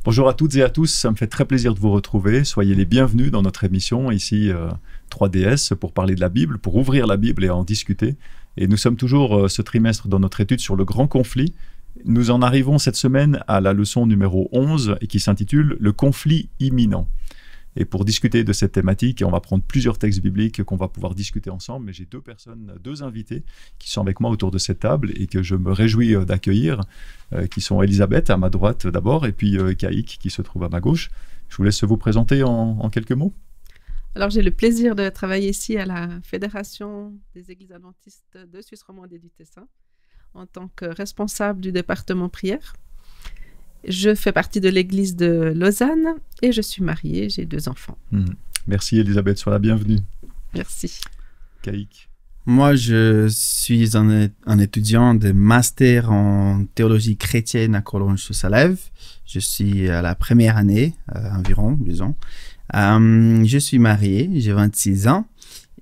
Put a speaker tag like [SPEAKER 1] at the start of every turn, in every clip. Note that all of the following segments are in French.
[SPEAKER 1] Bonjour à toutes et à tous, ça me fait très plaisir de vous retrouver. Soyez les bienvenus dans notre émission ici 3DS pour parler de la Bible, pour ouvrir la Bible et en discuter. Et nous sommes toujours ce trimestre dans notre étude sur le grand conflit. Nous en arrivons cette semaine à la leçon numéro 11 et qui s'intitule « Le conflit imminent ». Et pour discuter de cette thématique, on va prendre plusieurs textes bibliques qu'on va pouvoir discuter ensemble. Mais j'ai deux invités qui sont avec moi autour de cette table et que je me réjouis d'accueillir, qui sont Elisabeth à ma droite d'abord et puis Kaïk qui se trouve à ma gauche. Je vous laisse vous présenter en quelques mots.
[SPEAKER 2] Alors j'ai le plaisir de travailler ici à la Fédération des Églises Adventistes de Suisse romande et du Tessin en tant que responsable du département prière. Je fais partie de l'église de Lausanne et je suis mariée, j'ai 2 enfants.
[SPEAKER 1] Merci Elisabeth, sois la bienvenue.
[SPEAKER 2] Merci.
[SPEAKER 1] Kaïk.
[SPEAKER 3] Moi, je suis un étudiant de master en théologie chrétienne à Cologne-sur-Salève. Je suis à la première année, environ, disons. Je suis marié, j'ai 26 ans.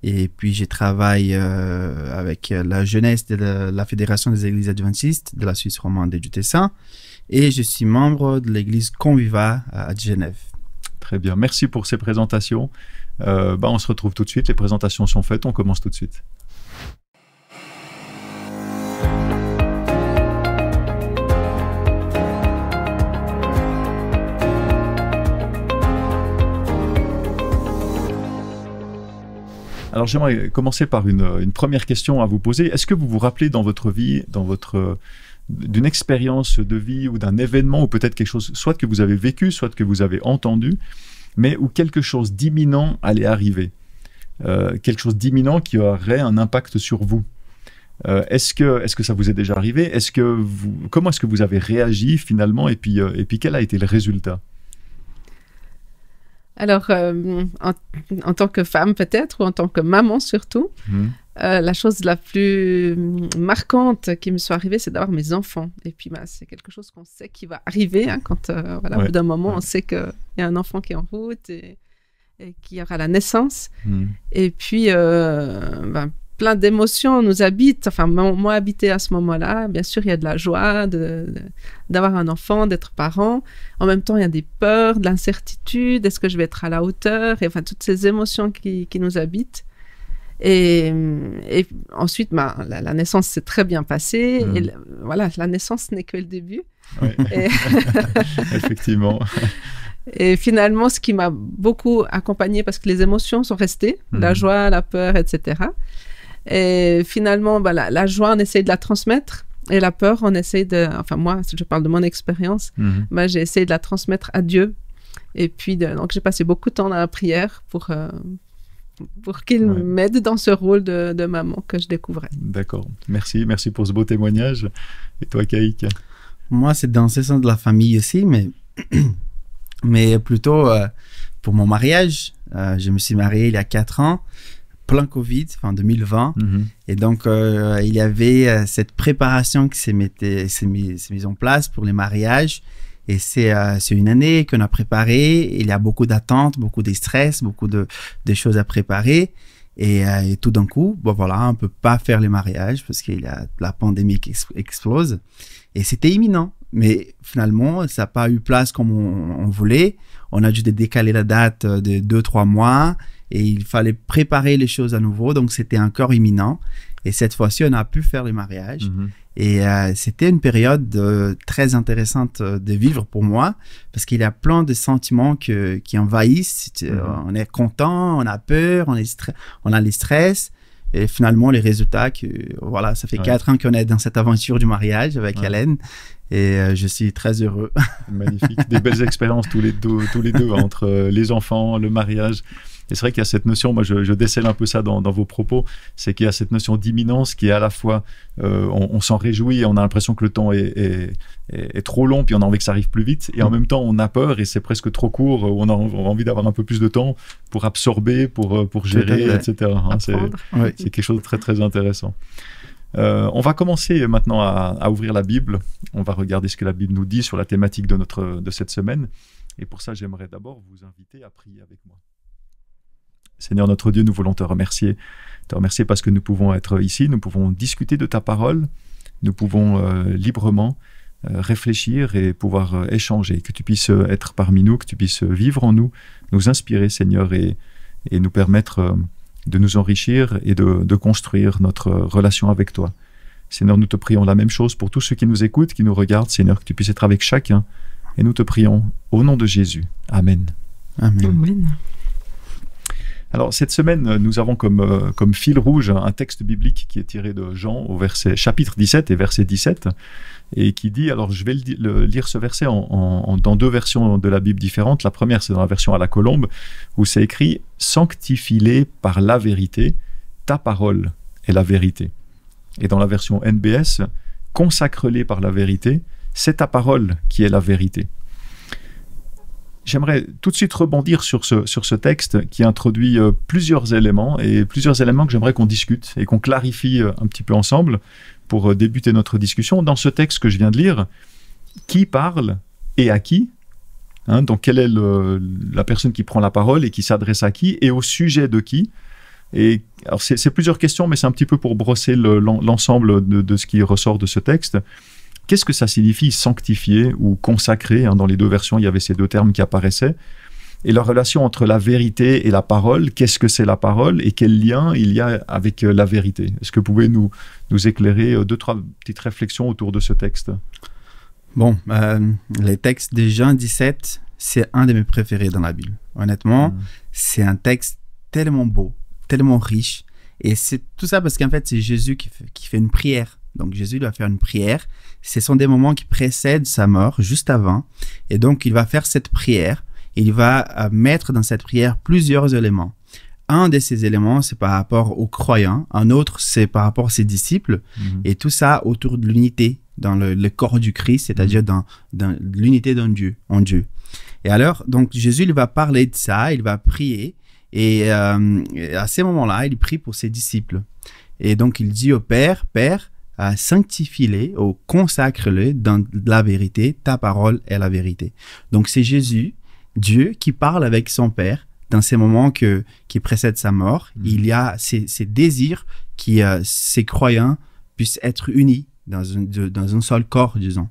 [SPEAKER 3] Et puis, je travaille avec la jeunesse de la Fédération des Églises Adventistes de la Suisse romande et du Tessin. Et je suis membre de l'église Conviva à Genève.
[SPEAKER 1] Très bien, merci pour ces présentations. On se retrouve tout de suite, les présentations sont faites, on commence tout de suite. Alors j'aimerais commencer par une première question à vous poser. Est-ce que vous vous rappelez dans votre vie, d'une expérience de vie ou d'un événement ou peut-être quelque chose, soit que vous avez vécu, soit que vous avez entendu, mais où quelque chose d'imminent allait arriver, quelque chose d'imminent qui aurait un impact sur vous. Est-ce que ça vous est déjà arrivé? Comment est-ce que vous avez réagi finalement et puis quel a été le résultat?
[SPEAKER 2] Alors, en tant que femme peut-être, ou en tant que maman surtout, la chose la plus marquante qui me soit arrivée, c'est d'avoir mes enfants. Et puis, c'est quelque chose qu'on sait qui va arriver. Quand, au bout d'un moment, on sait qu'il y a un enfant qui est en route et qu'il y aura la naissance. Et puis, plein d'émotions nous habitent. Enfin, moi, habité à ce moment-là, bien sûr, il y a de la joie d'avoir un enfant, d'être parent. En même temps, il y a des peurs, de l'incertitude. Est-ce que je vais être à la hauteur? Et enfin, toutes ces émotions qui nous habitent. Et ensuite, la naissance s'est très bien passée. Et la naissance n'est que le début.
[SPEAKER 1] Oui. Effectivement.
[SPEAKER 2] Et finalement, ce qui m'a beaucoup accompagnée, parce que les émotions sont restées, la joie, la peur, etc. Et finalement, la joie, on essaye de la transmettre. Et la peur, on essaye enfin moi, si je parle de mon expérience, j'ai essayé de la transmettre à Dieu. Et puis, donc j'ai passé beaucoup de temps dans la prière pour qu'il m'aide dans ce rôle de maman que je découvrais.
[SPEAKER 1] D'accord. Merci pour ce beau témoignage. Et toi, Kaïk?
[SPEAKER 3] Moi, c'est dans ce sens de la famille aussi, mais plutôt pour mon mariage. Je me suis marié il y a 4 ans, plein Covid, en 2020. Et donc, il y avait cette préparation qui s'est mise en place pour les mariages. Et c'est une année qu'on a préparée. Il y a beaucoup d'attentes, beaucoup de stress, beaucoup de choses à préparer. Et tout d'un coup, on ne peut pas faire les mariages parce qu'il y a la pandémie qui explose. Et c'était imminent. Mais finalement, ça n'a pas eu place comme on voulait. On a dû décaler la date de 2-3 mois. Et il fallait préparer les choses à nouveau. Donc, c'était encore imminent. Et cette fois-ci, on a pu faire les mariages. Et c'était une période très intéressante de vivre pour moi parce qu'il y a plein de sentiments qui envahissent. On est content, on a peur, on a les stress. Et finalement, les résultats, ça fait 4 ans qu'on est dans cette aventure du mariage avec Hélène. Et je suis très heureux.
[SPEAKER 1] Magnifique. Des belles expériences tous les deux entre les enfants, le mariage. Et c'est vrai qu'il y a cette notion, moi je décèle un peu ça dans vos propos, c'est qu'il y a cette notion d'imminence qui est à la fois, on s'en réjouit et on a l'impression que le temps est trop long, puis on a envie que ça arrive plus vite, et en même temps on a peur et c'est presque trop court, on a envie d'avoir un peu plus de temps pour absorber, pour gérer, etc. C'est quelque chose de très très intéressant. On va commencer maintenant à ouvrir la Bible, on va regarder ce que la Bible nous dit sur la thématique de cette semaine, et pour ça j'aimerais d'abord vous inviter à prier avec moi. Seigneur notre Dieu, nous voulons te remercier parce que nous pouvons être ici, nous pouvons discuter de ta parole, nous pouvons librement réfléchir et pouvoir échanger, que tu puisses être parmi nous, que tu puisses vivre en nous, nous inspirer, Seigneur, et nous permettre de nous enrichir et de construire notre relation avec toi. Seigneur, nous te prions la même chose pour tous ceux qui nous écoutent, qui nous regardent, Seigneur, que tu puisses être avec chacun, et nous te prions au nom de Jésus. Amen.
[SPEAKER 3] Amen.
[SPEAKER 2] Amen.
[SPEAKER 1] Alors, cette semaine, nous avons comme fil rouge un texte biblique qui est tiré de Jean au chapitre 17 et verset 17, et qui dit, alors je vais lire ce verset dans deux versions de la Bible différentes. La première, c'est dans la version à la colombe, où c'est écrit « Sanctifie-les par la vérité, ta parole est la vérité ». Et dans la version NBS, « Consacre-les par la vérité, c'est ta parole qui est la vérité ». J'aimerais tout de suite rebondir sur ce texte qui introduit plusieurs éléments que j'aimerais qu'on discute et qu'on clarifie un petit peu ensemble pour débuter notre discussion. Dans ce texte que je viens de lire, qui parle et à qui ? Donc, quelle est la personne qui prend la parole et qui s'adresse à qui et au sujet de qui ? Et alors, c'est plusieurs questions, mais c'est un petit peu pour brosser l'ensemble de ce qui ressort de ce texte. Qu'est-ce que ça signifie sanctifier ou consacrer ? Dans les deux versions, il y avait ces deux termes qui apparaissaient. Et la relation entre la vérité et la parole, qu'est-ce que c'est la parole et quel lien il y a avec la vérité ? Est-ce que vous pouvez nous éclairer deux, trois petites réflexions autour de ce texte ?
[SPEAKER 3] Bon, les textes de Jean 17, c'est un de mes préférés dans la Bible. Honnêtement, c'est un texte tellement beau, tellement riche. Et c'est tout ça parce qu'en fait, c'est Jésus qui fait une prière. Donc, Jésus doit faire une prière. Ce sont des moments qui précèdent sa mort, juste avant. Et donc, il va faire cette prière. Il va mettre dans cette prière plusieurs éléments. Un de ces éléments, c'est par rapport aux croyants. Un autre, c'est par rapport à ses disciples. Et tout ça autour de l'unité dans le corps du Christ, c'est-à-dire dans l'unité en Dieu. Et alors, donc, Jésus, il va parler de ça, il va prier. Et à ces moments-là, il prie pour ses disciples. Et donc, il dit au Père, « Père, sanctifie-les, ou consacre-les dans la vérité, ta parole est la vérité. » Donc, c'est Jésus, Dieu, qui parle avec son Père dans ces moments qui précèdent sa mort. Il y a ces désirs que ces croyants puissent être unis dans un seul corps, disons.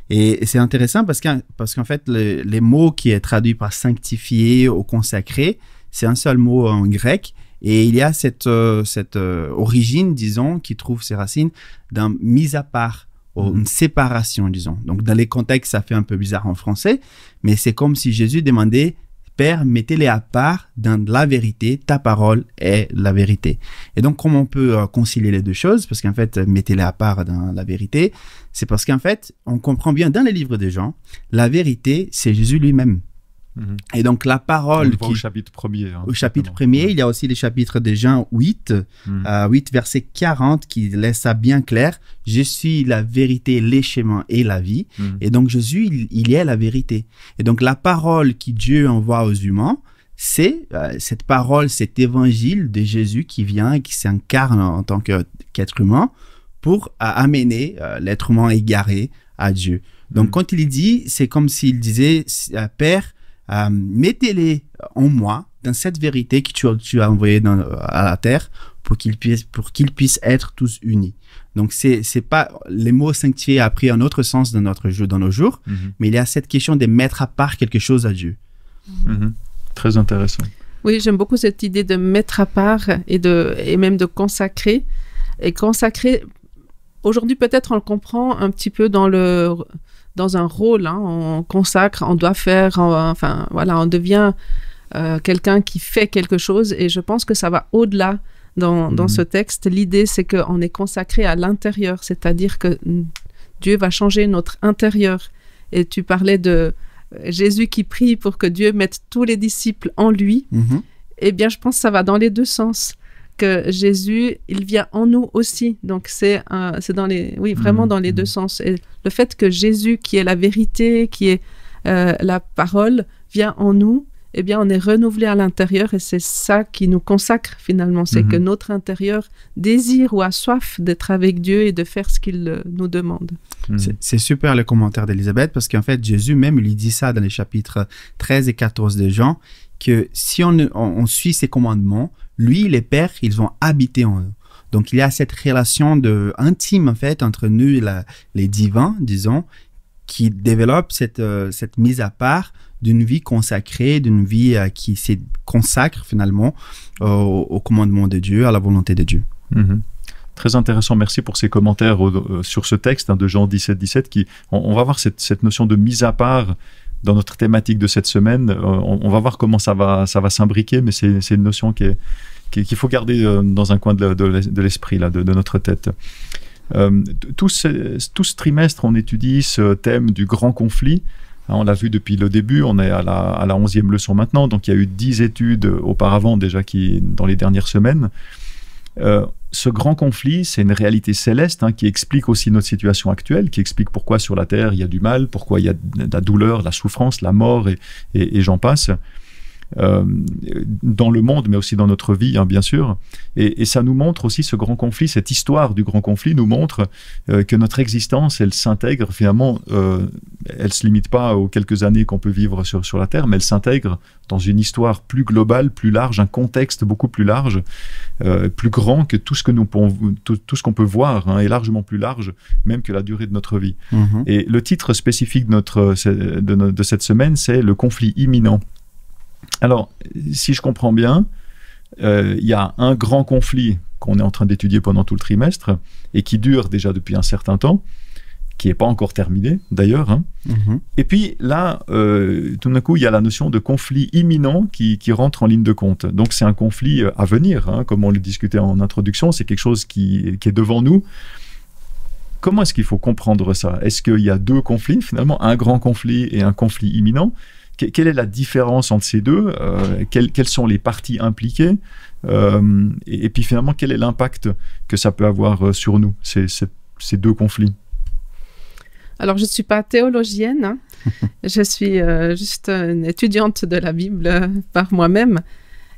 [SPEAKER 3] Et c'est intéressant parce qu'en fait, les mots qui est traduit par sanctifier ou consacrer, c'est un seul mot en grec. Et il y a cette origine, disons, qui trouve ses racines dans mise à part, ou une séparation, disons. Donc, dans les contextes, ça fait un peu bizarre en français, mais c'est comme si Jésus demandait « Père, mettez-les à part dans la vérité, ta parole est la vérité. » Et donc, comment on peut concilier les deux choses? Parce qu'en fait, mettez-les à part dans la vérité, c'est parce qu'en fait, on comprend bien dans les livres de Jean, la vérité, c'est Jésus lui-même. Et donc, la parole...
[SPEAKER 1] au chapitre 1er.
[SPEAKER 3] Au chapitre 1er, il y a aussi les chapitres de Jean 8, 8 verset 40, qui laisse ça bien clair. « Je suis la vérité, les chemins et la vie. » Et donc, Jésus, il est la vérité. Et donc, la parole que Dieu envoie aux humains, c'est cette parole, cet évangile de Jésus qui vient et qui s'incarne en tant qu'être humain pour amener l'être humain égaré à Dieu. Donc, quand il dit, c'est comme s'il disait « Père, mettez-les en moi, dans cette vérité que tu as envoyée à la terre, pour qu'ils puissent être tous unis. » Donc, c'est pas les mots sanctifiés a pris un autre sens dans nos jours, mais il y a cette question de mettre à part quelque chose à Dieu.
[SPEAKER 1] Très intéressant.
[SPEAKER 2] Oui, j'aime beaucoup cette idée de mettre à part et même de consacrer. Et consacrer, aujourd'hui peut-être on le comprend un petit peu dans un rôle, on consacre, on doit faire, on devient quelqu'un qui fait quelque chose, et je pense que ça va au-delà dans ce texte. L'idée, c'est qu'on est consacré à l'intérieur, c'est-à-dire que Dieu va changer notre intérieur. Et tu parlais de Jésus qui prie pour que Dieu mette tous les disciples en lui. Eh bien, je pense que ça va dans les deux sens. Que Jésus, il vient en nous aussi. Donc, c'est vraiment dans les deux sens. Et le fait que Jésus, qui est la vérité, qui est la parole, vient en nous, eh bien, on est renouvelé à l'intérieur, et c'est ça qui nous consacre finalement. C'est que notre intérieur désire ou a soif d'être avec Dieu et de faire ce qu'il nous demande.
[SPEAKER 3] C'est super le commentaire d'Élisabeth, parce qu'en fait, Jésus même lui dit ça dans les chapitres 13 et 14 de Jean, que si on suit ses commandements, lui, les pères, ils vont habiter en nous. Donc, il y a cette relation intime, en fait, entre nous et les divins, disons, qui développe cette mise à part d'une vie consacrée, d'une vie qui se consacre finalement au commandement de Dieu, à la volonté de Dieu.
[SPEAKER 1] Mm-hmm. Très intéressant, merci pour ces commentaires sur ce texte de Jean 17, on va voir cette notion de mise à part dans notre thématique de cette semaine. On va voir comment ça va s'imbriquer, mais c'est une notion qu'il faut garder dans un coin de l'esprit, là, de notre tête. Tout ce trimestre, on étudie ce thème du grand conflit. On l'a vu depuis le début, on est à la 11e leçon maintenant, donc il y a eu 10 études auparavant déjà dans les dernières semaines. Ce grand conflit, c'est une réalité céleste qui explique aussi notre situation actuelle, qui explique pourquoi sur la Terre il y a du mal, pourquoi il y a de la douleur, la souffrance, la mort et j'en passe. Dans le monde, mais aussi dans notre vie, bien sûr. Et ça nous montre aussi ce grand conflit, cette histoire du grand conflit nous montre que notre existence, elle s'intègre finalement, elle ne se limite pas aux quelques années qu'on peut vivre sur la Terre, mais elle s'intègre dans une histoire plus globale, plus large, un contexte beaucoup plus large, plus grand que tout ce qu'on peut voir, est largement plus large, même que la durée de notre vie. Mm-hmm. Et le titre spécifique de cette semaine, c'est le conflit imminent. Alors, si je comprends bien, il y a un grand conflit qu'on est en train d'étudier pendant tout le trimestre et qui dure déjà depuis un certain temps, qui n'est pas encore terminé d'ailleurs. Mm-hmm. Et puis là, tout d'un coup, il y a la notion de conflit imminent qui rentre en ligne de compte. Donc c'est un conflit à venir, comme on le discutait en introduction, c'est quelque chose qui est devant nous. Comment est-ce qu'il faut comprendre ça? Est-ce qu'il y a deux conflits finalement, un grand conflit et un conflit imminent? Quelle est la différence entre ces deux? Quelles sont les parties impliquées? Et puis finalement, quel est l'impact que ça peut avoir sur nous, ces deux conflits?
[SPEAKER 2] Alors, je ne suis pas théologienne. Je suis juste une étudiante de la Bible par moi-même.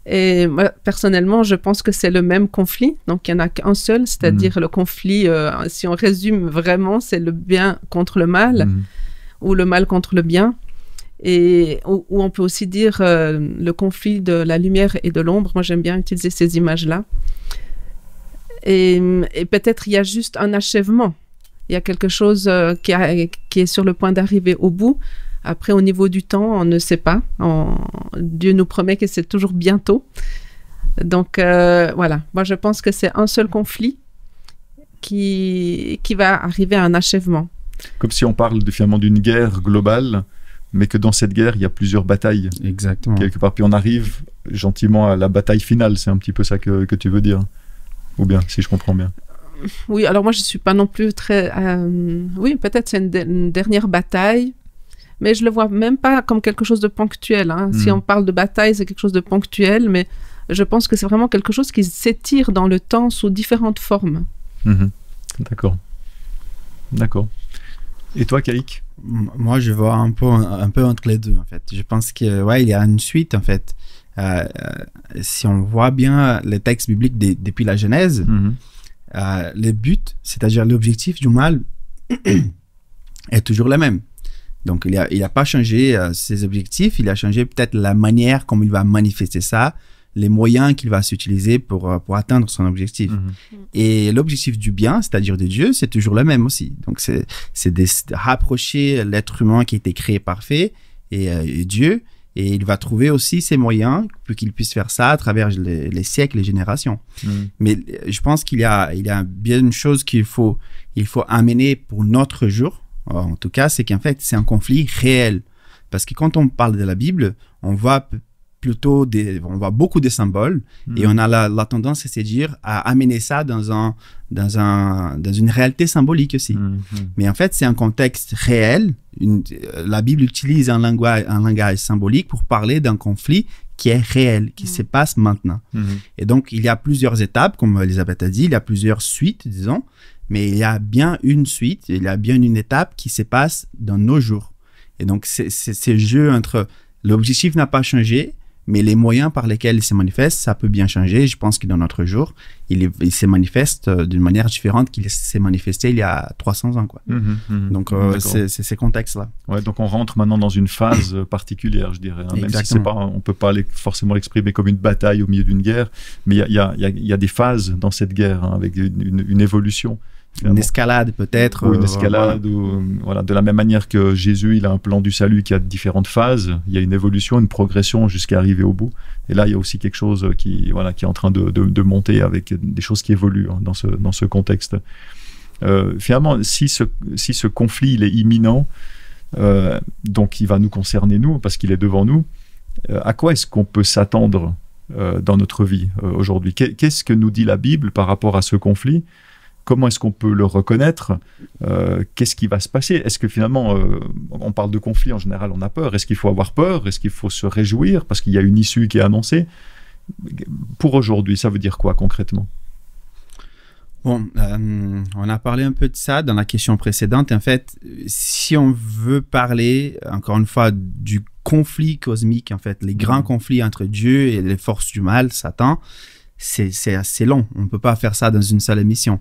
[SPEAKER 2] Et moi, personnellement, je pense que c'est le même conflit. Donc, il n'y en a qu'un seul, c'est-à-dire le conflit, si on résume vraiment, c'est le bien contre le mal ou le mal contre le bien. Et où on peut aussi dire le conflit de la lumière et de l'ombre. Moi, j'aime bien utiliser ces images-là. Et peut-être il y a juste un achèvement. Il y a quelque chose qui est sur le point d'arriver au bout. Après, au niveau du temps, on ne sait pas. Dieu nous promet que c'est toujours bientôt. Donc, voilà. Moi, je pense que c'est un seul conflit qui va arriver à un achèvement.
[SPEAKER 1] Comme si on parle finalement d'une guerre globale, mais que dans cette guerre, il y a plusieurs batailles.
[SPEAKER 3] Exactement.
[SPEAKER 1] Quelque part, puis on arrive gentiment à la bataille finale. C'est un petit peu ça que tu veux dire. Ou bien, si je comprends bien.
[SPEAKER 2] Oui, alors moi, je ne suis pas non plus très... oui, peut-être c'est une dernière bataille, mais je ne le vois même pas comme quelque chose de ponctuel. Si on parle de bataille, c'est quelque chose de ponctuel, mais je pense que c'est vraiment quelque chose qui s'étire dans le temps sous différentes formes.
[SPEAKER 3] D'accord.
[SPEAKER 1] Et toi, Kaïk?
[SPEAKER 3] Moi, je vois un peu entre les deux, en fait. Je pense qu'il y a une suite, en fait. Si on voit bien les textes bibliques depuis la Genèse, le but, c'est-à-dire l'objectif du mal, est toujours le même. Donc, il n'a pas changé ses objectifs, il a changé peut-être la manière comme il va manifester ça, les moyens qu'il va s'utiliser pour atteindre son objectif. Et l'objectif du bien, c'est-à-dire de Dieu, c'est toujours le même aussi. Donc, c'est de rapprocher l'être humain qui a été créé parfait et Dieu, et il va trouver aussi ses moyens pour qu'il puisse faire ça à travers les siècles, les générations. Mais je pense qu'il y a bien une chose qu'il faut amener pour notre jour, en tout cas, c'est qu'en fait, c'est un conflit réel. Parce que quand on parle de la Bible, on voit beaucoup de symboles et on a la tendance à se dire à amener ça dans une réalité symbolique aussi. Mais en fait, c'est un contexte réel. La Bible utilise un langage symbolique pour parler d'un conflit qui est réel, qui se passe maintenant. Et donc, il y a plusieurs étapes, comme Elisabeth a dit, il y a plusieurs suites, disons, mais il y a bien une suite, il y a bien une étape qui se passe dans nos jours. Et donc, c'est ce jeu entre l'objectif n'a pas changé, mais les moyens par lesquels il se manifeste, ça peut bien changer. Je pense que dans notre jour, il se manifeste d'une manière différente qu'il s'est manifesté il y a 300 ans, quoi. Donc, c'est ces contextes-là.
[SPEAKER 1] Ouais, donc on rentre maintenant dans une phase particulière, je dirais. Hein, même si c'est pas, on peut pas forcément l'exprimer comme une bataille au milieu d'une guerre, mais il y a des phases dans cette guerre, hein, avec une évolution.
[SPEAKER 3] Une escalade peut-être.
[SPEAKER 1] Ou une escalade, voilà, de la même manière que Jésus, il a un plan du salut qui a différentes phases, il y a une évolution, une progression jusqu'à arriver au bout. Et là, il y a aussi quelque chose qui est en train de monter avec des choses qui évoluent, hein, dans ce contexte. Finalement, si ce conflit il est imminent, donc il va nous concerner nous, parce qu'il est devant nous, à quoi est-ce qu'on peut s'attendre dans notre vie aujourd'hui? Qu'est-ce que nous dit la Bible par rapport à ce conflit? Comment est-ce qu'on peut le reconnaître? Qu'est-ce qui va se passer? Est-ce que finalement, on parle de conflit, en général, on a peur. Est-ce qu'il faut avoir peur? Est-ce qu'il faut se réjouir parce qu'il y a une issue qui est annoncée? Pour aujourd'hui, ça veut dire quoi concrètement?
[SPEAKER 3] Bon, on a parlé un peu de ça dans la question précédente. En fait, si on veut parler, encore une fois, du conflit cosmique, en fait, les grands conflits entre Dieu et les forces du mal, Satan, c'est assez long. On ne peut pas faire ça dans une seule émission.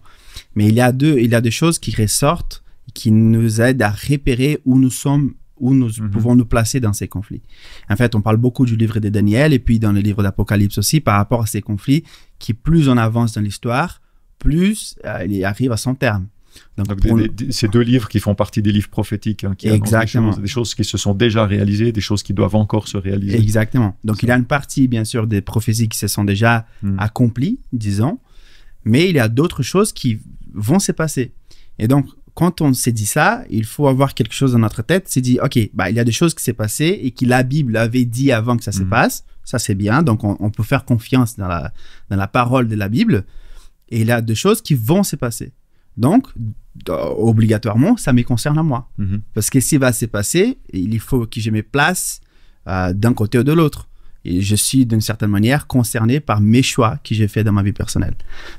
[SPEAKER 3] Mais il y a des choses qui ressortent, qui nous aident à repérer où nous sommes, où nous pouvons nous placer dans ces conflits. En fait, on parle beaucoup du livre de Daniel et puis dans le livre d'Apocalypse aussi par rapport à ces conflits qui, plus on avance dans l'histoire, plus il arrive à son terme.
[SPEAKER 1] Donc ces deux livres qui font partie des livres prophétiques, hein, qui
[SPEAKER 3] exactement.
[SPEAKER 1] Des choses qui se sont déjà réalisées, des choses qui doivent encore se réaliser.
[SPEAKER 3] Exactement. Donc il y a une partie, bien sûr, des prophéties qui se sont déjà accomplies, disons, mais il y a d'autres choses qui vont se passer. Et donc, quand on s'est dit ça, il faut avoir quelque chose dans notre tête, c'est dit, OK, il y a des choses qui s'est passées et que la Bible avait dit avant que ça se passe. Ça, c'est bien. Donc, on peut faire confiance dans la parole de la Bible. Et il y a des choses qui vont se passer. Donc, obligatoirement, ça me concerne à moi. Parce que s'il va se passer, il faut que je me place d'un côté ou de l'autre. Et je suis, d'une certaine manière, concerné par mes choix que j'ai faits dans ma vie personnelle.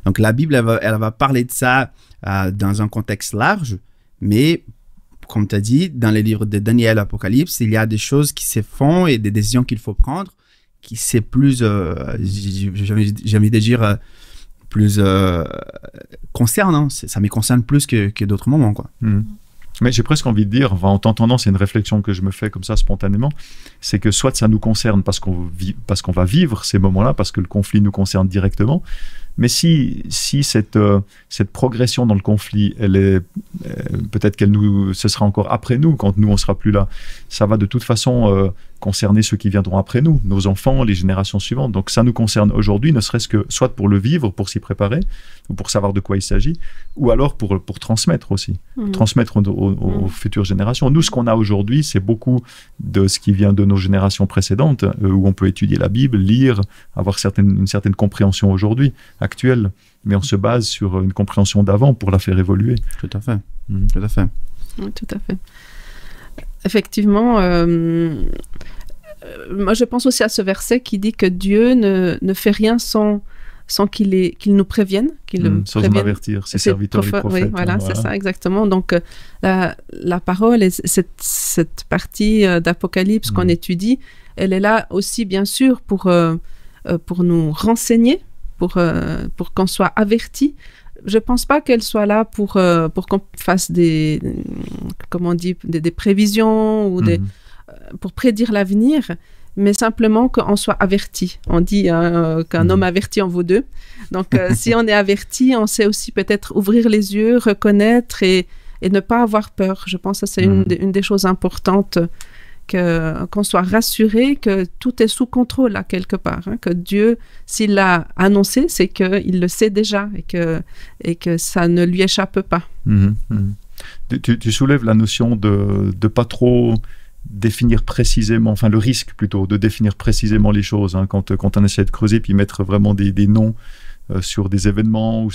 [SPEAKER 3] Donc, la Bible, elle va parler de ça dans un contexte large, mais, comme tu as dit, dans les livres de Daniel, Apocalypse, il y a des choses qui se font et des décisions qu'il faut prendre qui c'est plus, j'ai envie de dire, plus concernant. Ça me concerne plus que d'autres moments, quoi.
[SPEAKER 1] Mais j'ai presque envie de dire, en t'entendant, c'est une réflexion que je me fais comme ça spontanément, c'est que soit ça nous concerne parce qu'on va vivre ces moments-là, parce que le conflit nous concerne directement, mais si cette progression dans le conflit, elle est peut-être ce sera encore après nous, quand nous on sera plus là, ça va de toute façon concerner ceux qui viendront après nous, nos enfants, les générations suivantes. Donc ça nous concerne aujourd'hui, ne serait-ce que soit pour le vivre, pour s'y préparer, ou pour savoir de quoi il s'agit, ou alors pour transmettre aussi, transmettre aux futures générations. Nous, ce qu'on a aujourd'hui, c'est beaucoup de ce qui vient de nos générations précédentes, où on peut étudier la Bible, lire, avoir une certaine compréhension aujourd'hui, actuelle, mais on se base sur une compréhension d'avant pour la faire évoluer.
[SPEAKER 3] Tout à fait. Tout à fait.
[SPEAKER 2] Oui, tout à fait. Effectivement, moi je pense aussi à ce verset qui dit que Dieu ne fait rien sans qu'il nous prévienne.
[SPEAKER 1] Sans nous avertir, ses serviteurs et prophètes.
[SPEAKER 2] Oui, voilà, c'est ça, exactement. Donc, la parole et cette partie d'Apocalypse qu'on étudie, elle est là aussi, bien sûr, pour nous renseigner, pour qu'on soit averti. Je ne pense pas qu'elle soit là pour qu'on fasse des prévisions ou pour prédire l'avenir, mais simplement qu'on soit averti. On dit qu'un homme averti en vaut deux. Donc, si on est averti, on sait aussi peut-être ouvrir les yeux, reconnaître et ne pas avoir peur. Je pense que ça, c'est une des choses importantes, qu'on soit rassuré que tout est sous contrôle là quelque part, hein, que Dieu, s'il l'a annoncé, c'est qu'il le sait déjà et que ça ne lui échappe pas.
[SPEAKER 1] Tu soulèves la notion de pas trop définir précisément, enfin le risque plutôt de définir précisément les choses, hein, quand on essaie de creuser puis mettre vraiment des noms sur des événements ou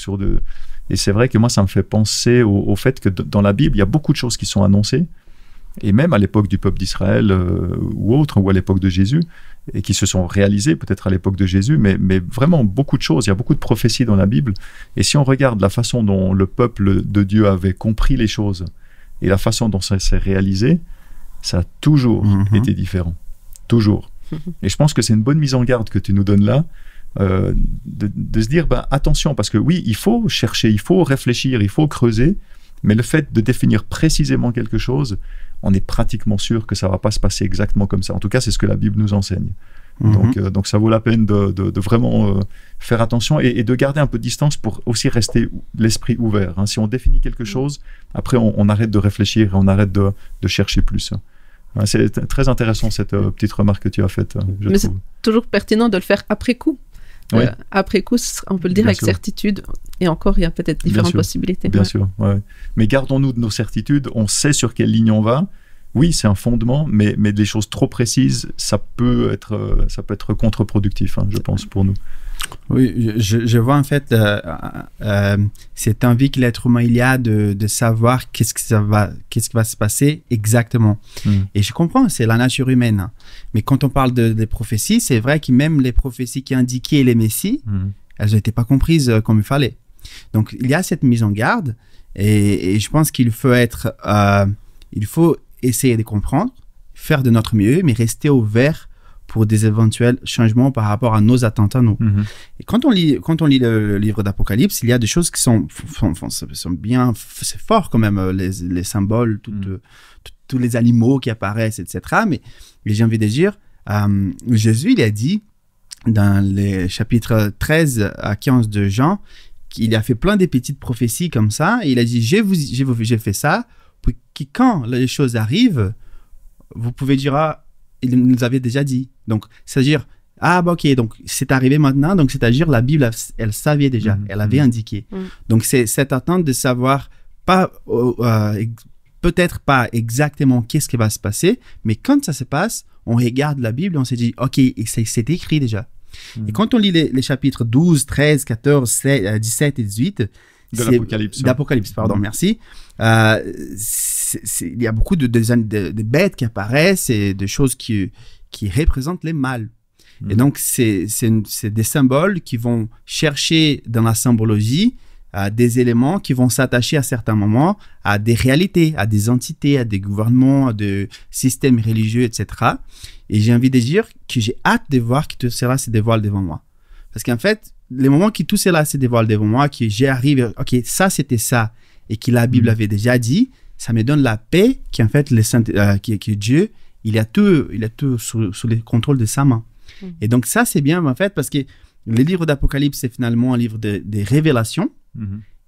[SPEAKER 1] et c'est vrai que moi ça me fait penser au fait que dans la Bible il y a beaucoup de choses qui sont annoncées. Et même à l'époque du peuple d'Israël ou autre, ou à l'époque de Jésus, et qui se sont réalisées peut-être à l'époque de Jésus, mais vraiment beaucoup de choses, il y a beaucoup de prophéties dans la Bible. Et si on regarde la façon dont le peuple de Dieu avait compris les choses, et la façon dont ça s'est réalisé, ça a toujours été différent. Toujours. Et je pense que c'est une bonne mise en garde que tu nous donnes là, de se dire, attention, parce que oui, il faut chercher, il faut réfléchir, il faut creuser, mais le fait de définir précisément quelque chose, on est pratiquement sûr que ça ne va pas se passer exactement comme ça. En tout cas, c'est ce que la Bible nous enseigne. Donc ça vaut la peine de vraiment faire attention et de garder un peu de distance pour aussi rester l'esprit ouvert. Hein. Si on définit quelque chose, après on arrête de réfléchir et on arrête de chercher plus. Hein, c'est très intéressant cette petite remarque que tu as faite.
[SPEAKER 2] Mais c'est toujours pertinent de le faire après coup.
[SPEAKER 1] Oui.
[SPEAKER 2] Après coup, on peut le dire avec certitude. Et encore, il y a peut-être différentes possibilités.
[SPEAKER 1] Bien sûr, ouais. Mais gardons-nous de nos certitudes. On sait sur quelle ligne on va. Oui, c'est un fondement, mais des choses trop précises, ça peut être contre-productif, hein, je pense, pour nous.
[SPEAKER 3] Oui, je vois en fait cette envie que l'être humain il a de savoir qu'est-ce qui va se passer exactement. Et je comprends, c'est la nature humaine. Mais quand on parle des prophéties, c'est vrai que même les prophéties qui indiquaient les messies, elles n'étaient pas comprises comme il fallait. Donc, il y a cette mise en garde et je pense qu'il faut il faut essayer de comprendre, faire de notre mieux, mais rester ouvert pour des éventuels changements par rapport à nos attentes à nous. Et quand on lit le livre d'Apocalypse, il y a des choses qui sont bien, c'est fort quand même, les symboles, tous les animaux qui apparaissent, etc. Mais j'ai envie de dire, Jésus, il a dit dans les chapitres 13 à 15 de Jean, qu'il a fait plein de petites prophéties comme ça, et il a dit, j'ai fait ça, pour que quand les choses arrivent, vous pouvez dire, il nous avait déjà dit. Donc, c'est-à-dire, ok, donc c'est arrivé maintenant, donc c'est-à-dire la Bible, elle savait déjà, elle avait indiqué. Donc, c'est cette attente de savoir, peut-être pas exactement qu'est-ce qui va se passer, mais quand ça se passe, on regarde la Bible et on se dit, ok, c'est écrit déjà. Et quand on lit les chapitres 12, 13, 14, 17 et 18,
[SPEAKER 1] d'Apocalypse,
[SPEAKER 3] pardon, merci. Il y a beaucoup de bêtes qui apparaissent et de choses qui représentent les mâles. Et donc, c'est des symboles qui vont chercher dans la symbologie des éléments qui vont s'attacher à certains moments à des réalités, à des entités, à des gouvernements, à des systèmes religieux, etc. Et j'ai envie de dire que j'ai hâte de voir que tout cela se dévoile devant moi. Parce qu'en fait, les moments que tout cela se dévoile devant moi, que j'arrive, ok, ça c'était ça, et que la Bible avait déjà dit, ça me donne la paix qu'en fait, que Dieu, il a tout sous le contrôle de sa main. Et donc ça, c'est bien en fait, parce que le livre d'Apocalypse, c'est finalement un livre des révélations,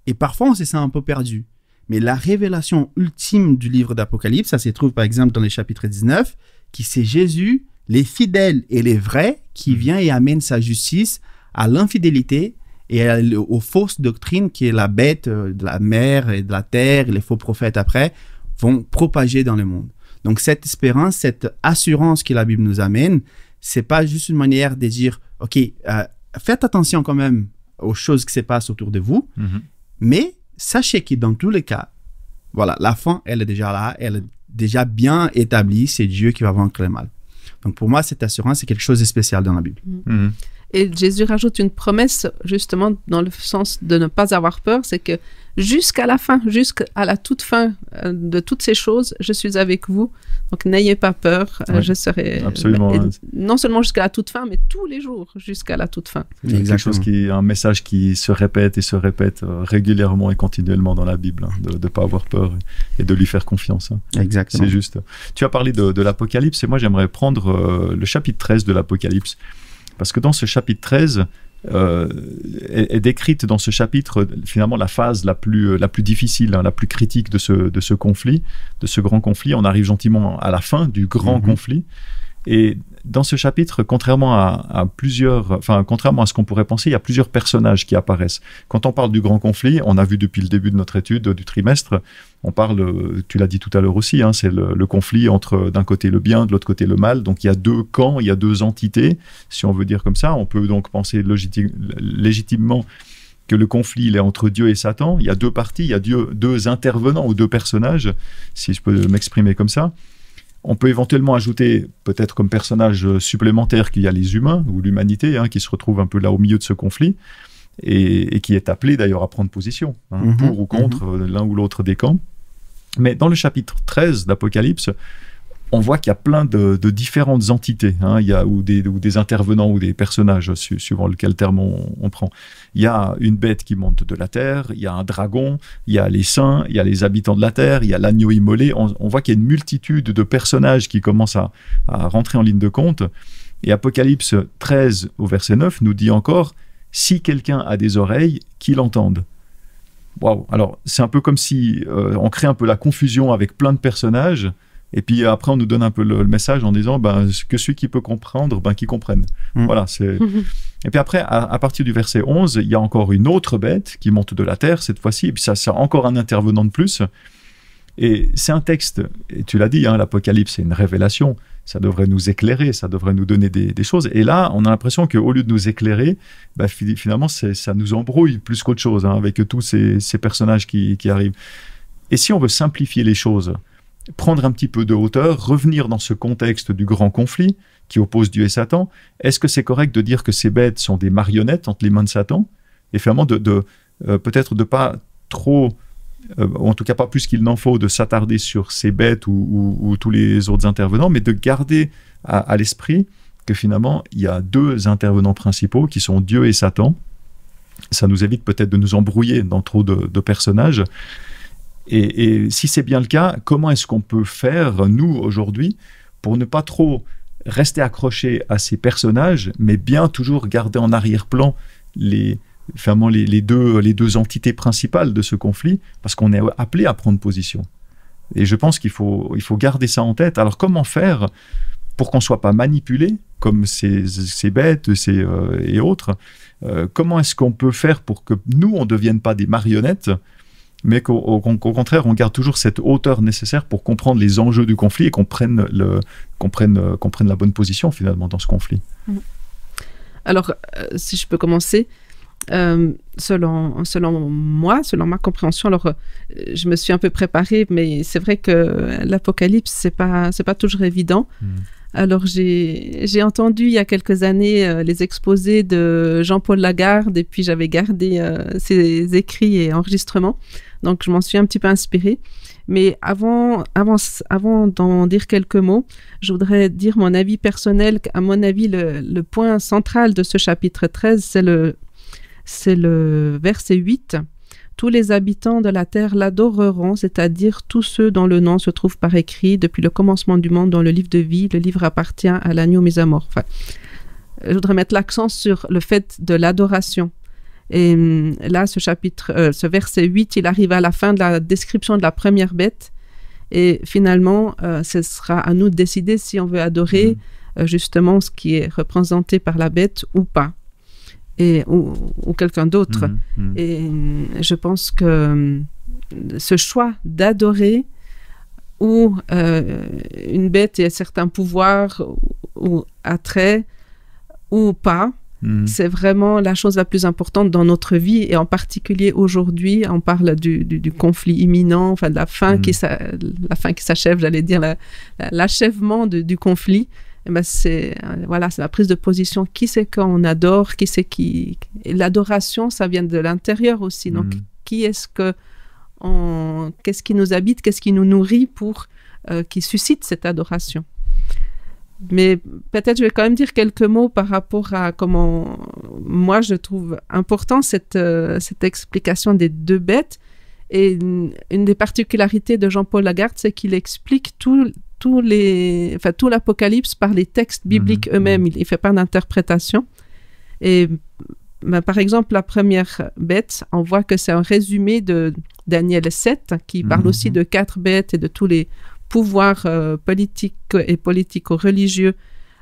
[SPEAKER 3] et parfois on se sent un peu perdu. Mais la révélation ultime du livre d'Apocalypse, ça se trouve par exemple dans le chapitre 19, qui c'est Jésus, les fidèles et les vrais, qui vient et amène sa justice à l'infidélité et aux fausses doctrines qui est la bête de la mer et de la terre et les faux prophètes après vont propager dans le monde. Donc cette espérance, cette assurance que la Bible nous amène, c'est pas juste une manière de dire ok, faites attention quand même aux choses qui se passent autour de vous, mais sachez que dans tous les cas, voilà, la fin elle est déjà là, elle est déjà bien établie, c'est Dieu qui va vaincre le mal. Donc pour moi cette assurance c'est quelque chose de spécial dans la Bible.
[SPEAKER 2] Et Jésus rajoute une promesse, justement, dans le sens de ne pas avoir peur, c'est que jusqu'à la fin, jusqu'à la toute fin de toutes ces choses, je suis avec vous. Donc, n'ayez pas peur, je serai...
[SPEAKER 1] Absolument.
[SPEAKER 2] Non seulement jusqu'à la toute fin, mais tous les jours, jusqu'à la toute fin.
[SPEAKER 1] C'est quelque chose un message qui se répète régulièrement et continuellement dans la Bible, hein, de ne pas avoir peur et de lui faire confiance. Hein.
[SPEAKER 3] Exactement.
[SPEAKER 1] C'est juste. Tu as parlé de l'Apocalypse et moi, j'aimerais prendre le chapitre 13 de l'Apocalypse. Parce que dans ce chapitre 13, est décrite dans ce chapitre finalement la phase la plus difficile, hein, la plus critique de ce conflit, de ce grand conflit. On arrive gentiment à la fin du grand conflit. Et dans ce chapitre, contrairement à ce qu'on pourrait penser, il y a plusieurs personnages qui apparaissent. Quand on parle du grand conflit, on a vu depuis le début de notre étude du trimestre, on parle, tu l'as dit tout à l'heure aussi, hein, c'est le conflit entre d'un côté le bien, de l'autre côté le mal. Donc il y a deux camps, il y a deux entités, si on veut dire comme ça. On peut donc penser légitimement que le conflit il est entre Dieu et Satan. Il y a deux parties, il y a deux intervenants ou deux personnages, si je peux m'exprimer comme ça. On peut éventuellement ajouter, peut-être comme personnage supplémentaire, qu'il y a les humains ou l'humanité, hein, qui se retrouve un peu là au milieu de ce conflit et qui est appelé d'ailleurs à prendre position, hein, pour ou contre l'un ou l'autre des camps. Mais dans le chapitre 13 d'Apocalypse, on voit qu'il y a plein de différentes entités, hein. Il y a ou des intervenants ou des personnages, suivant lequel terme on prend. Il y a une bête qui monte de la terre, il y a un dragon, il y a les saints, il y a les habitants de la terre, il y a l'agneau immolé. On voit qu'il y a une multitude de personnages qui commencent à rentrer en ligne de compte. Et Apocalypse 13 au verset 9 nous dit encore « Si quelqu'un a des oreilles, qu'il entende ». Waouh. Alors, c'est un peu comme si on crée un peu la confusion avec plein de personnages. Et puis après, on nous donne un peu le message en disant que celui qui peut comprendre, qu'il comprenne. Voilà, c'est... Et puis après, à partir du verset 11, il y a encore une autre bête qui monte de la terre, cette fois-ci. Et puis ça, c'est encore un intervenant de plus. Et c'est un texte, et tu l'as dit, hein, l'Apocalypse, c'est une révélation. Ça devrait nous éclairer, ça devrait nous donner des choses. Et là, on a l'impression qu'au lieu de nous éclairer, finalement, ça nous embrouille plus qu'autre chose, hein, avec tous ces personnages qui arrivent. Et si on veut simplifier les choses, prendre un petit peu de hauteur, revenir dans ce contexte du grand conflit qui oppose Dieu et Satan, est-ce que c'est correct de dire que ces bêtes sont des marionnettes entre les mains de Satan? Et finalement, peut-être de pas trop, en tout cas pas plus qu'il n'en faut, de s'attarder sur ces bêtes ou tous les autres intervenants, mais de garder à l'esprit que finalement, il y a deux intervenants principaux qui sont Dieu et Satan. Ça nous évite peut-être de nous embrouiller dans trop de personnages. Et si c'est bien le cas, comment est-ce qu'on peut faire, nous, aujourd'hui, pour ne pas trop rester accroché à ces personnages, mais bien toujours garder en arrière-plan les deux entités principales de ce conflit, parce qu'on est appelé à prendre position. Et je pense qu'il faut garder ça en tête. Alors, comment faire pour qu'on ne soit pas manipulé, comme ces bêtes et autres? Comment est-ce qu'on peut faire pour que nous, on ne devienne pas des marionnettes, mais qu'au contraire, on garde toujours cette hauteur nécessaire pour comprendre les enjeux du conflit et qu'on prenne la bonne position, finalement, dans ce conflit.
[SPEAKER 2] Alors, si je peux commencer, selon moi, selon ma compréhension, alors je me suis un peu préparée, mais c'est vrai que l'Apocalypse, c'est pas toujours évident. Alors, j'ai entendu il y a quelques années les exposés de Jean-Paul Lagarde, et puis j'avais gardé ses écrits et enregistrements. Donc, je m'en suis un petit peu inspirée. Mais avant d'en dire quelques mots, je voudrais dire mon avis personnel. À mon avis, le point central de ce chapitre 13, c'est le verset 8. « Tous les habitants de la terre l'adoreront, c'est-à-dire tous ceux dont le nom se trouve par écrit depuis le commencement du monde dans le livre de vie. Le livre appartient à l'agneau mis à mort. » Enfin, je voudrais mettre l'accent sur le fait de l'adoration. Et là, ce verset 8, il arrive à la fin de la description de la première bête. Et finalement, ce sera à nous de décider si on veut adorer justement ce qui est représenté par la bête ou pas. Ou quelqu'un d'autre. Et je pense que ce choix d'adorer ou une bête et certains pouvoirs ou attraits ou pas, c'est vraiment la chose la plus importante dans notre vie, et en particulier aujourd'hui, on parle du conflit imminent, enfin de la fin qui s'achève, j'allais dire l'achèvement du conflit. Et ben c'est la prise de position. Qui c'est qu'on adore, qui c'est qui... Et l'adoration, ça vient de l'intérieur aussi. Donc, qu'est-ce qui nous habite, qu'est-ce qui nous nourrit pour qui suscite cette adoration. Mais peut-être je vais quand même dire quelques mots par rapport à comment moi je trouve important cette explication des deux bêtes. Et une des particularités de Jean-Paul Lagarde, c'est qu'il explique tout l'Apocalypse par les textes bibliques eux-mêmes. Il ne fait pas d'interprétation. Et par exemple, la première bête, on voit que c'est un résumé de Daniel 7, qui parle aussi de 4 bêtes et de tous les pouvoirs politiques et politico-religieux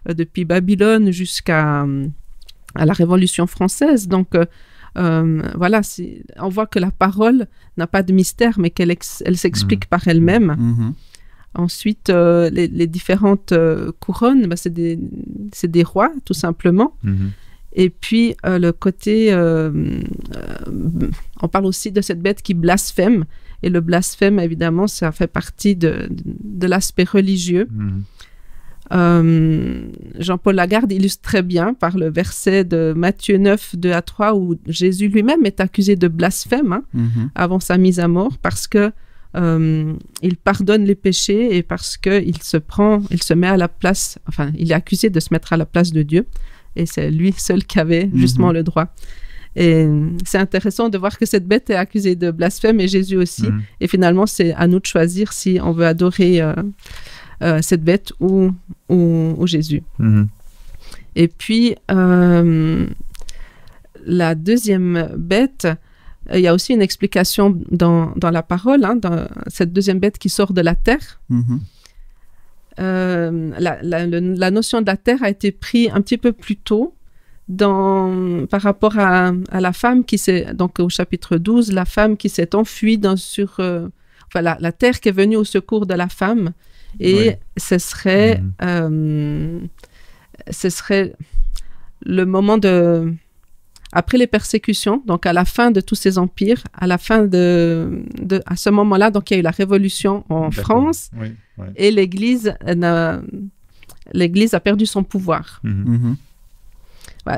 [SPEAKER 2] depuis Babylone jusqu'à la Révolution française. Donc, on voit que la parole n'a pas de mystère, mais qu'elle s'explique par elle-même. Ensuite, les différentes couronnes, c'est des rois, tout simplement. Et puis, le côté... on parle aussi de cette bête qui blasphème. Et le blasphème, évidemment, ça fait partie de l'aspect religieux. Jean-Paul Lagarde illustre très bien par le verset de Matthieu 9, 2-3, où Jésus lui-même est accusé de blasphème avant sa mise à mort, parce que il pardonne les péchés et parce qu'il se met à la place, enfin, il est accusé de se mettre à la place de Dieu et c'est lui seul qui avait justement le droit. Et c'est intéressant de voir que cette bête est accusée de blasphème et Jésus aussi. Et finalement, c'est à nous de choisir si on veut adorer cette bête ou Jésus. Et puis, la deuxième bête, il y a aussi une explication dans la parole, dans cette deuxième bête qui sort de la terre. La notion de la terre a été prise un petit peu plus tôt par rapport à la femme qui s'est, donc au chapitre 12, la femme qui s'est enfuie la terre qui est venue au secours de la femme. Et ce serait le moment après les persécutions, donc à la fin de tous ces empires, à ce moment-là, donc il y a eu la révolution en France et l'Église a perdu son pouvoir.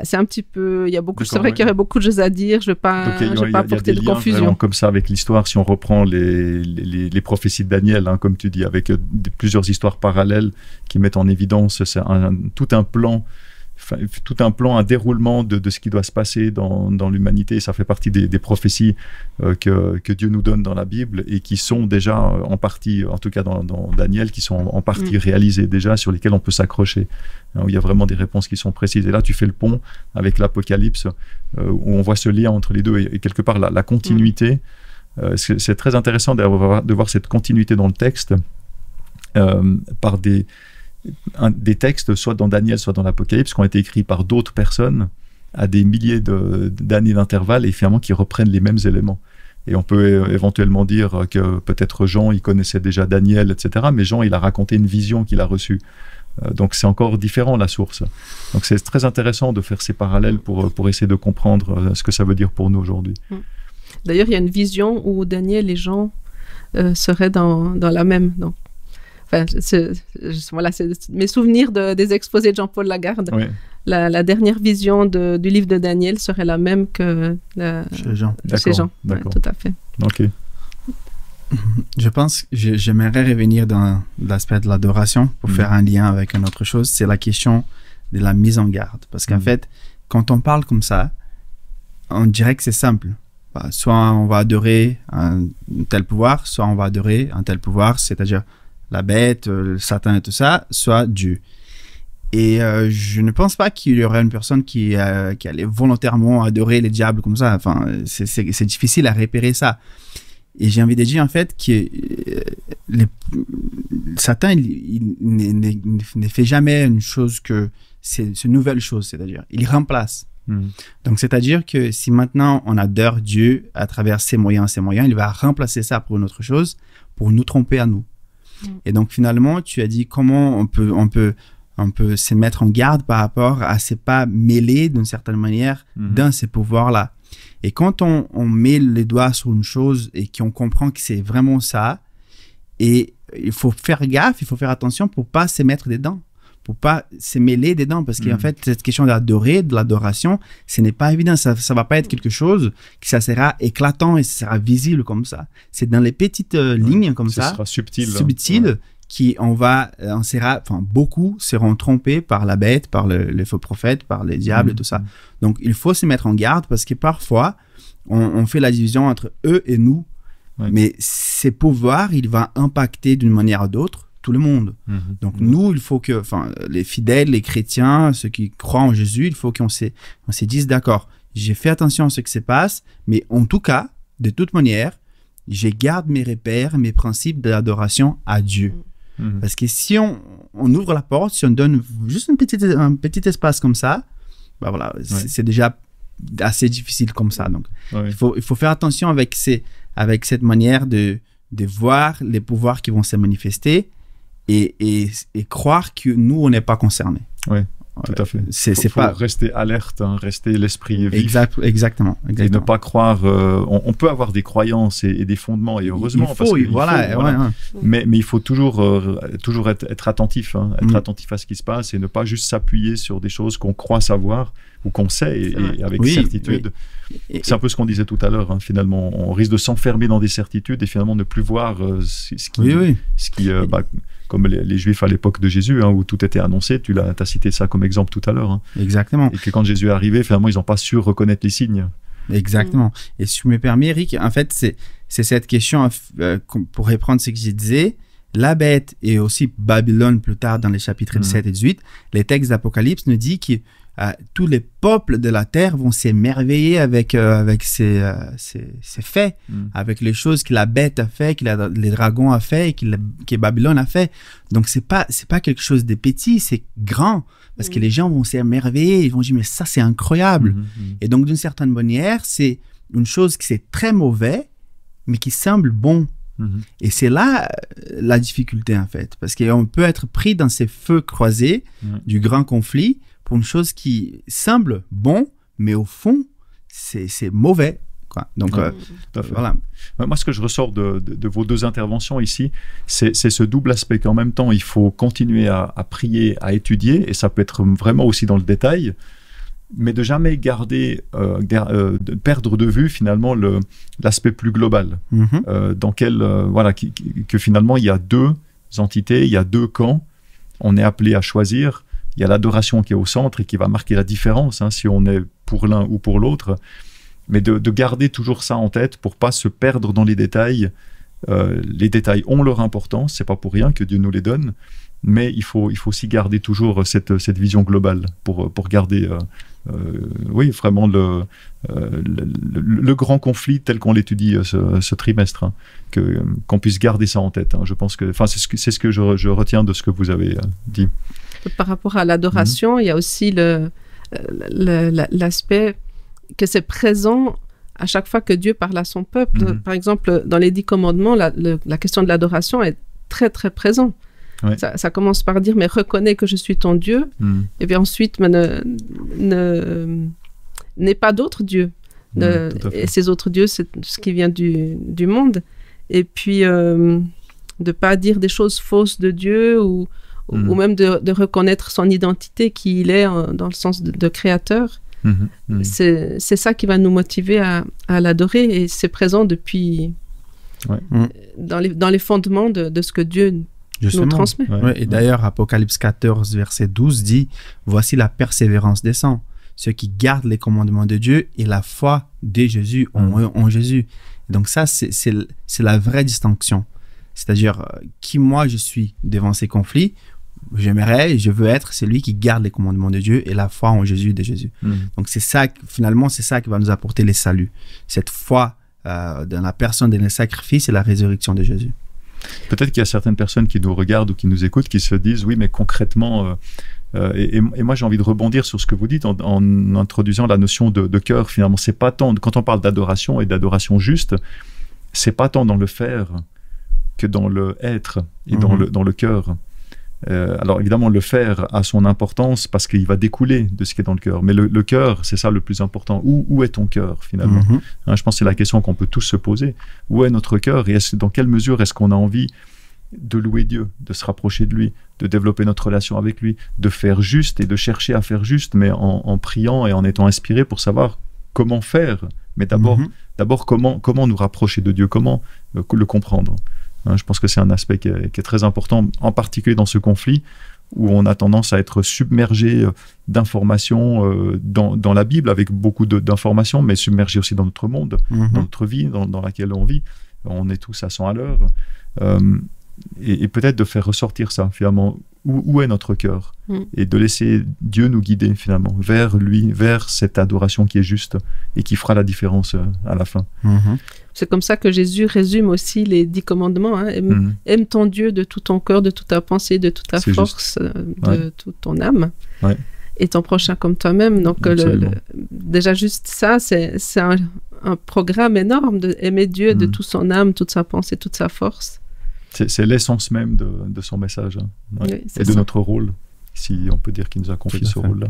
[SPEAKER 2] C'est un petit peu, c'est vrai qu'il y aurait beaucoup de choses à dire, je ne vais pas apporter de confusion.
[SPEAKER 1] Comme ça avec l'histoire, si on reprend les prophéties de Daniel, comme tu dis, avec plusieurs histoires parallèles qui mettent en évidence tout un plan, un déroulement de ce qui doit se passer dans l'humanité. Ça fait partie des prophéties que Dieu nous donne dans la Bible et qui sont déjà en partie, en tout cas dans Daniel, qui sont en partie réalisées déjà, sur lesquelles on peut s'accrocher. Où il y a vraiment des réponses qui sont précises. Et là, tu fais le pont avec l'Apocalypse, où on voit ce lien entre les deux et quelque part la continuité. C'est très intéressant de voir cette continuité dans le texte par des textes, soit dans Daniel, soit dans l'Apocalypse, qui ont été écrits par d'autres personnes à des milliers d'années d'intervalle et finalement qui reprennent les mêmes éléments. Et on peut éventuellement dire que peut-être Jean, il connaissait déjà Daniel, etc. Mais Jean, il a raconté une vision qu'il a reçue. Donc c'est encore différent la source. Donc c'est très intéressant de faire ces parallèles pour essayer de comprendre ce que ça veut dire pour nous aujourd'hui.
[SPEAKER 2] D'ailleurs, il y a une vision où Daniel et Jean seraient dans la même... Donc. Enfin, c'est mes souvenirs des exposés de Jean-Paul Lagarde. Oui. La dernière vision du livre de Daniel serait la même que
[SPEAKER 3] chez Jean.
[SPEAKER 2] Chez Jean, ouais, tout à fait.
[SPEAKER 1] Ok.
[SPEAKER 3] Je pense que j'aimerais revenir dans l'aspect de l'adoration pour faire un lien avec une autre chose. C'est la question de la mise en garde. Parce qu'en fait, quand on parle comme ça, on dirait que c'est simple. Soit on va adorer un tel pouvoir, soit on va adorer un tel pouvoir, c'est-à-dire la bête, le Satan et tout ça, soit Dieu. Et je ne pense pas qu'il y aurait une personne qui allait volontairement adorer les diables comme ça. Enfin, c'est difficile à repérer ça. Et j'ai envie de dire en fait que Satan, il ne fait jamais une chose que c'est une nouvelle chose, c'est-à-dire il remplace. Donc c'est-à-dire que si maintenant on adore Dieu à travers ses moyens, il va remplacer ça pour une autre chose, pour nous tromper à nous. Et donc finalement, tu as dit comment on peut se mettre en garde par rapport à ne pas mêler d'une certaine manière dans ces pouvoirs-là. Et quand on met les doigts sur une chose et qu'on comprend que c'est vraiment ça, et il faut faire gaffe, il faut faire attention pour ne pas se mettre dedans, pour ne pas se mêler dedans, parce qu'en fait, cette question d'adorer, de l'adoration, ce n'est pas évident, ça ne va pas être quelque chose qui ça sera éclatant et ça sera visible comme ça. C'est dans les petites lignes comme ça,
[SPEAKER 1] sera subtil,
[SPEAKER 3] qui beaucoup seront trompés par la bête, par les faux prophètes, par les diables et tout ça. Donc, il faut se mettre en garde parce que parfois, on fait la division entre eux et nous. Mais ces pouvoirs, il va impacter d'une manière ou d'autre tout le monde. Donc, nous, il faut que, les fidèles, les chrétiens, ceux qui croient en Jésus, il faut qu'on se dise, d'accord, j'ai fait attention à ce qui se passe, mais en tout cas, de toute manière, je garde mes repères, mes principes d'adoration à Dieu. Parce que si on ouvre la porte, si on donne juste un petit espace comme ça, c'est déjà assez difficile comme ça. Donc, il faut faire attention avec cette manière de voir les pouvoirs qui vont se manifester et croire que nous, on n'est pas concernés.
[SPEAKER 1] Tout à fait.
[SPEAKER 3] C'est
[SPEAKER 1] faut rester alerte, hein, rester l'esprit vif.
[SPEAKER 3] Exactement.
[SPEAKER 1] Et ne pas croire. On peut avoir des croyances et des fondements, et heureusement. Mais il faut toujours être attentif, hein, attentif à ce qui se passe et ne pas juste s'appuyer sur des choses qu'on croit savoir ou qu'on sait et avec certitude. C'est un peu ce qu'on disait tout à l'heure. Hein, finalement, on risque de s'enfermer dans des certitudes et finalement ne plus voir ce qui comme les Juifs à l'époque de Jésus, hein, où tout était annoncé. Tu as cité ça comme exemple tout à l'heure. Hein.
[SPEAKER 3] Exactement.
[SPEAKER 1] Et que quand Jésus est arrivé, finalement, ils n'ont pas su reconnaître les signes.
[SPEAKER 3] Exactement. Et si tu me permets, Eric, en fait, c'est cette question, pour reprendre ce que je disais, la bête et aussi Babylone plus tard dans les chapitres 17 et 18, les textes d'Apocalypse nous disent que tous les peuples de la terre vont s'émerveiller avec ces faits, avec les choses que la bête a fait, que les dragons a fait et que Babylone a fait. Donc c'est pas quelque chose de petit, c'est grand parce que les gens vont s'émerveiller, ils vont dire mais ça c'est incroyable. Et donc d'une certaine manière, c'est une chose qui c'est très mauvais mais qui semble bon. Et c'est là la difficulté en fait, parce qu'on peut être pris dans ces feux croisés du grand conflit pour une chose qui semble bon, mais au fond, c'est mauvais. Quoi. Donc, voilà.
[SPEAKER 1] Moi, ce que je ressors de vos deux interventions ici, c'est ce double aspect qu'en même temps, il faut continuer à prier, à étudier, et ça peut être vraiment aussi dans le détail, mais de jamais de perdre de vue finalement l'aspect plus global, dans que finalement il y a deux entités, il y a deux camps, on est appelé à choisir. Il y a l'adoration qui est au centre et qui va marquer la différence, hein, si on est pour l'un ou pour l'autre. Mais de garder toujours ça en tête pour pas se perdre dans les détails. Les détails ont leur importance, c'est pas pour rien que Dieu nous les donne. Mais il faut aussi garder toujours cette vision globale pour garder vraiment le grand conflit tel qu'on l'étudie ce trimestre, hein, qu'on puisse garder ça en tête. Hein. Je pense que c'est ce que je retiens de ce que vous avez dit.
[SPEAKER 2] Par rapport à l'adoration, il y a aussi l'aspect que c'est présent à chaque fois que Dieu parle à son peuple. Par exemple, dans les 10 commandements, la question de l'adoration est très, très présente. Ouais. Ça commence par dire, mais reconnais que je suis ton Dieu. Et puis ensuite, n'aie pas d'autres dieux. Et ces autres dieux, c'est ce qui vient du monde. Et puis, de ne pas dire des choses fausses de Dieu ou même de reconnaître son identité, qui il est dans le sens de créateur. C'est ça qui va nous motiver à l'adorer, et c'est présent depuis dans les fondements de ce que Dieu nous transmet.
[SPEAKER 3] Et d'ailleurs, Apocalypse 14, verset 12 dit « Voici la persévérance des saints, ceux qui gardent les commandements de Dieu et la foi de Jésus en Jésus. » Donc ça, c'est la vraie distinction. C'est-à-dire, qui moi je suis devant ces conflits, je veux être celui qui garde les commandements de Dieu et la foi en Jésus de Jésus. Donc c'est ça, finalement, c'est ça qui va nous apporter les saluts. Cette foi dans la personne de le sacrifice et la résurrection de Jésus.
[SPEAKER 1] Peut-être qu'il y a certaines personnes qui nous regardent ou qui nous écoutent qui se disent, oui, mais concrètement, et moi j'ai envie de rebondir sur ce que vous dites en introduisant la notion de cœur. Finalement, c'est pas tant, quand on parle d'adoration et d'adoration juste, c'est pas tant dans le faire que dans le être et dans le cœur. Alors évidemment, le faire a son importance parce qu'il va découler de ce qui est dans le cœur. Mais le cœur, c'est ça le plus important. Où est ton cœur finalement? Hein, je pense que c'est la question qu'on peut tous se poser. Où est notre cœur et dans quelle mesure est-ce qu'on a envie de louer Dieu, de se rapprocher de lui, de développer notre relation avec lui, de faire juste et de chercher à faire juste, mais en priant et en étant inspiré pour savoir comment faire. Mais d'abord comment nous rapprocher de Dieu, comment le comprendre. Je pense que c'est un aspect qui est très important, en particulier dans ce conflit où on a tendance à être submergé d'informations dans la Bible, avec beaucoup d'informations, mais submergé aussi dans notre monde, dans notre vie, dans laquelle on vit. On est tous à 100 à l'heure. Et peut-être de faire ressortir ça, finalement, où est notre cœur, et de laisser Dieu nous guider, finalement, vers lui, vers cette adoration qui est juste et qui fera la différence à la fin.
[SPEAKER 2] C'est comme ça que Jésus résume aussi les 10 commandements. Hein. Aime ton Dieu de tout ton cœur, de toute ta pensée, de toute ta force, de toute ton âme, et ton prochain comme toi-même. Donc, déjà juste ça, c'est un programme énorme d'aimer Dieu de toute son âme, toute sa pensée, toute sa force.
[SPEAKER 1] C'est l'essence même de son message, et de notre rôle. si on peut dire qu'il nous a confié ce rôle-là.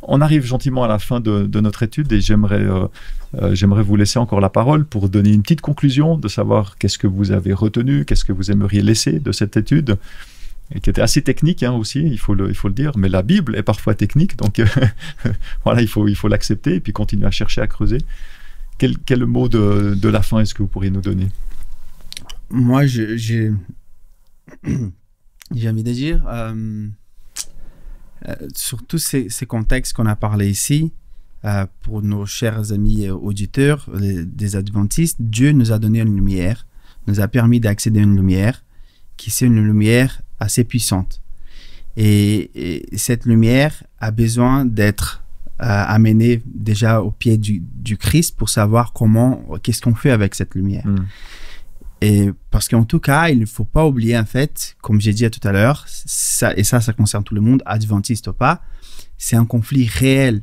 [SPEAKER 1] On arrive gentiment à la fin de notre étude et j'aimerais vous laisser encore la parole pour donner une petite conclusion, de savoir qu'est-ce que vous avez retenu, qu'est-ce que vous aimeriez laisser de cette étude, et qui était assez technique aussi, il faut le dire, mais la Bible est parfois technique, donc voilà, il faut l'accepter et puis continuer à chercher, à creuser. Quel mot de la fin est-ce que vous pourriez nous donner?
[SPEAKER 3] Moi, j'ai envie de dire... sur tous ces contextes qu'on a parlé ici, pour nos chers amis auditeurs des adventistes, Dieu nous a donné une lumière, nous a permis d'accéder à une lumière qui est une lumière assez puissante. Et cette lumière a besoin d'être amenée déjà au pied du Christ pour savoir qu'est-ce qu'on fait avec cette lumière. Et parce qu'en tout cas, il ne faut pas oublier, en fait, comme j'ai dit tout à l'heure, ça concerne tout le monde, adventiste ou pas, c'est un conflit réel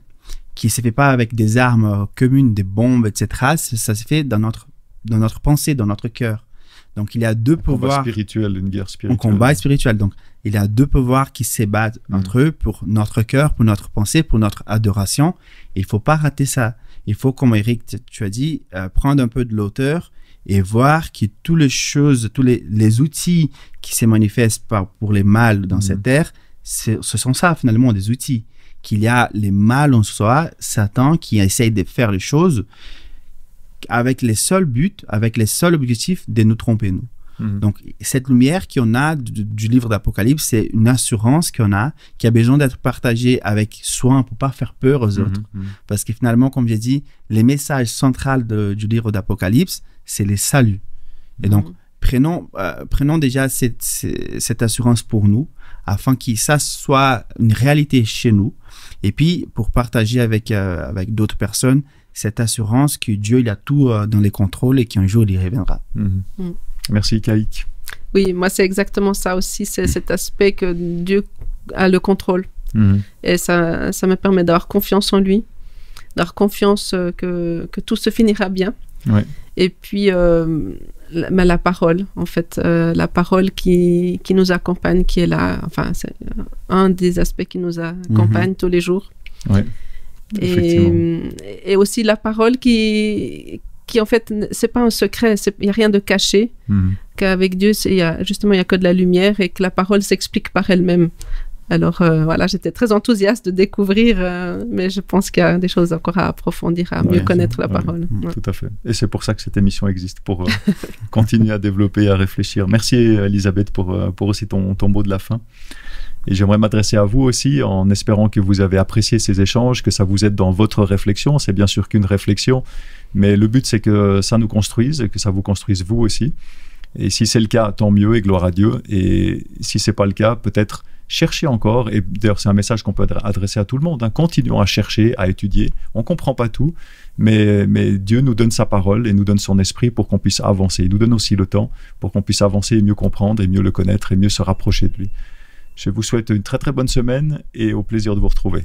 [SPEAKER 3] qui ne se fait pas avec des armes communes, des bombes, etc. Ça se fait dans notre pensée, dans notre cœur. Donc, il y a deux pouvoirs.
[SPEAKER 1] Un combat spirituel, une guerre spirituelle.
[SPEAKER 3] Un combat spirituel. Donc, il y a deux pouvoirs qui se battent entre eux pour notre cœur, pour notre pensée, pour notre adoration. Il ne faut pas rater ça. Il faut, comme Eric, tu as dit, prendre un peu de l'auteur et voir que toutes les choses, tous les outils qui se manifestent pour les mâles dans cette ère, ce sont ça finalement, des outils. Qu'il y a les mâles en soi, Satan qui essaye de faire les choses avec les seuls buts, avec les seuls objectifs de nous tromper, nous. Donc, cette lumière qu'on a du livre d'Apocalypse, c'est une assurance qu'on a, qui a besoin d'être partagée avec soin pour pas faire peur aux autres. Parce que finalement, comme j'ai dit, les messages centraux du livre d'Apocalypse, c'est les saluts. Et donc, prenons déjà cette assurance pour nous, afin que ça soit une réalité chez nous. Et puis, pour partager avec d'autres personnes, cette assurance que Dieu, il a tout dans les contrôles et qu'un jour, il y reviendra.
[SPEAKER 1] Merci, Kaïk.
[SPEAKER 2] Oui, moi, c'est exactement ça aussi. C'est cet aspect que Dieu a le contrôle. Et ça me permet d'avoir confiance en lui, d'avoir confiance que tout se finira bien.
[SPEAKER 1] Ouais.
[SPEAKER 2] Et puis, la parole, en fait, la parole qui nous accompagne, qui est là, enfin, c'est un des aspects qui nous accompagne tous les jours.
[SPEAKER 1] Ouais.
[SPEAKER 2] Et aussi la parole qui en fait, c'est pas un secret, il n'y a rien de caché, qu'avec Dieu, il y a que de la lumière et que la parole s'explique par elle-même. Alors voilà, j'étais très enthousiaste de découvrir, mais je pense qu'il y a des choses encore à approfondir, à mieux connaître la parole.
[SPEAKER 1] Tout à fait. Et c'est pour ça que cette émission existe, pour continuer à développer et à réfléchir. Merci Elisabeth pour aussi ton mot de la fin. Et j'aimerais m'adresser à vous aussi en espérant que vous avez apprécié ces échanges, que ça vous aide dans votre réflexion. C'est bien sûr qu'une réflexion, mais le but c'est que ça nous construise et que ça vous construise vous aussi. Et si c'est le cas, tant mieux et gloire à Dieu. Et si c'est pas le cas, peut-être cherchez encore. Et d'ailleurs, c'est un message qu'on peut adresser à tout le monde. Continuons à chercher, à étudier. On comprend pas tout, mais Dieu nous donne sa parole et nous donne son esprit pour qu'on puisse avancer. Il nous donne aussi le temps pour qu'on puisse avancer et mieux comprendre et mieux le connaître et mieux se rapprocher de lui. Je vous souhaite une très très bonne semaine et au plaisir de vous retrouver.